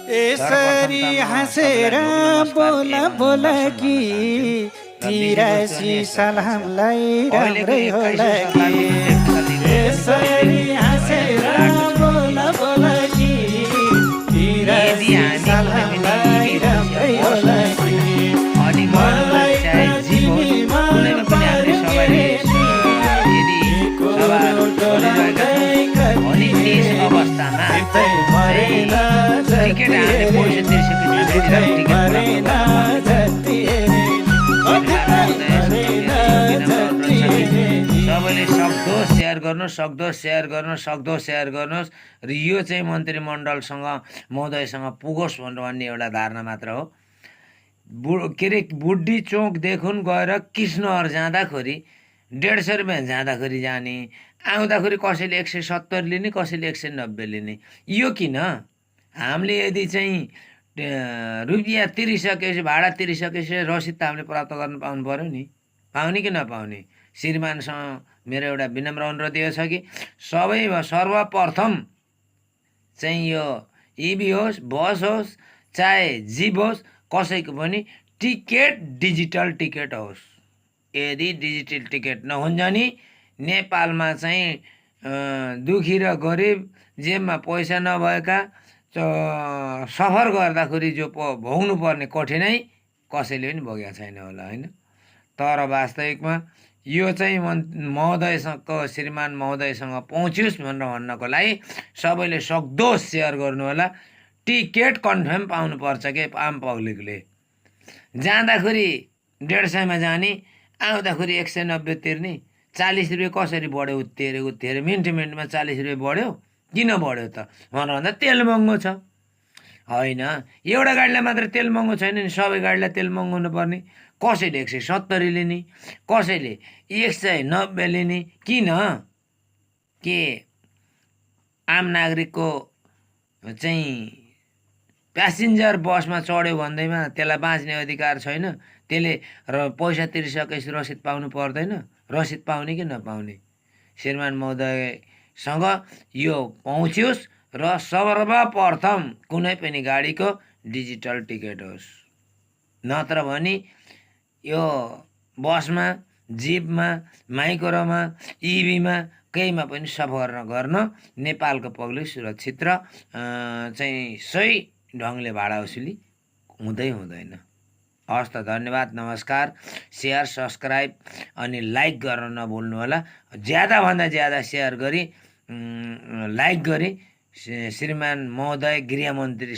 सर्वप्रथम यसरी त म हाँसेर सबैलाई ढोग बोला नमस्कार बोला एवं कि दर्शन भन्न चाहन्छु र विषयवस्तु तिरासी भने यस्तो रहेछ सलामलाई अहिलेको राम्रै 21औं होला कि शताब्दीको टेक्नोलोजीले पनि कसैले यसरी हाँसेर भइरहेको छ कि बोला बोला कि यदि तिरासी हामी कुनै पनि सलामलाई इभी होस् या राम्रै बस होला होस् कि होइन अनि मलाई गर्नुहोस् चाहे त जीव होस् तिमी मन कुनैमा पनि हामीले पर्यो के सबैले रे नि यदि सवाल कुरो गरिरहेका छौँ डोलाउँदै भने त्यस कति अवस्थामा चित्तै चाहिँ मरेन टिकट जति हामीले रे पैसा तिर्सकेपछि चित्तै फेरि टिकट मरेन बराबर गर्नुपर्ने जति रे श्रीमान चित्तै महोदयसँग मरेन मेरो विनम्र अनुरोध जति छ कि रे सबैले सक्दो सेयर गर्नुहोस् सक्दो सेयर गर्नुहोस् सक्दो सेयर गर्नुहोस् र यो चाहिँ मन्त्रीमण्डलसँग महोदयसँग पुगोस् भनेर भन्ने एउटा धारणा मात्र हो। के अरे बुढी चोकदेखि गएर कृष्णहर जाँदाखेरि 150 रुपियाँ जाँदाखेरि जाने आउँदाखेरि कसैले 170 लिने कसैले 190 लिने। यो किन? हामीले यदि चाहिँ रुपियाँ तिरिसकेपछि भाडा तिरिसकेपछि रसिद त हामीले प्राप्त गर्न पाउनु पऱ्यो नि, पाउने कि नपाउने। श्रीमानसँग मेरो एउटा विनम्र अनुरोध यो छ कि सर्वप्रथम चाहिँ यो इभी होस् बस होस् चाहे जिप होस् कसैको पनि टिकट डिजिटल टिकट होस्। यदि डिजिटल टिकट नहुन्छ नि नेपालमा चाहिँ दुखी र गरिब जेबमा पैसा नभएका सफर गर्दाखेरि जो भोग्नु पर्ने कठिनाइ कसैले पनि भोगेको छैन होला होइन। तर वास्तविकमा यो चाहिँ महोदयसँग श्रीमान महोदयसँग पहुँच्योस् भनेर भन्नको लागि सबैले सक्दो सेयर गर्नु होला। टिकट कन्फर्म पाउनुपर्छ के आम पब्लिकले। जाँदाखेरि 150 मा जाने आउँदाखेरि 190 तिर्ने 40 रुपियाँ कसरी बढ्यो उत्तिएर मिन्टमा 40 रुपियाँ बढ्यो किन बढ्यो त भनेर भन्दा तेल महँगो छ होइन। एउटा गाडीलाई मात्र तेल महँगो छैन नि, सबै गाडीलाई तेल महँगो हुनुपर्ने। कसैले 170 लिने कसैले 190 लिने किन? के आम नागरिकको चाहिँ प्यासेन्जर बसमा चढ्यो भन्दैमा त्यसलाई बाँच्ने अधिकार छैन? त्यसले पैसा तिरिसकेपछि रसिद पाउनु पर्दैन? रसिद पाउने कि नपाउने? श्रीमान महोदयसँग यो पहुँच्योस् र सर्वप्रथम कुनै पनि गाडीको डिजिटल टिकट होस्। नत्र भने यो बसमा जिपमा माइक्रोमा इभीमा केहीमा पनि सफर गर्न नेपालको पब्लिक सुरक्षित र चाहिँ सही ढङ्गले भाडा वसुली हुँदैन। हस् त धन्यवाद नमस्कार। सेयर सब्सक्राइब अनि लाइक गर्न नभुल्नु होला। ज्यादाभन्दा ज्यादा सेयर गरी लाइक गरी श्रीमान महोदय गृहमन्त्री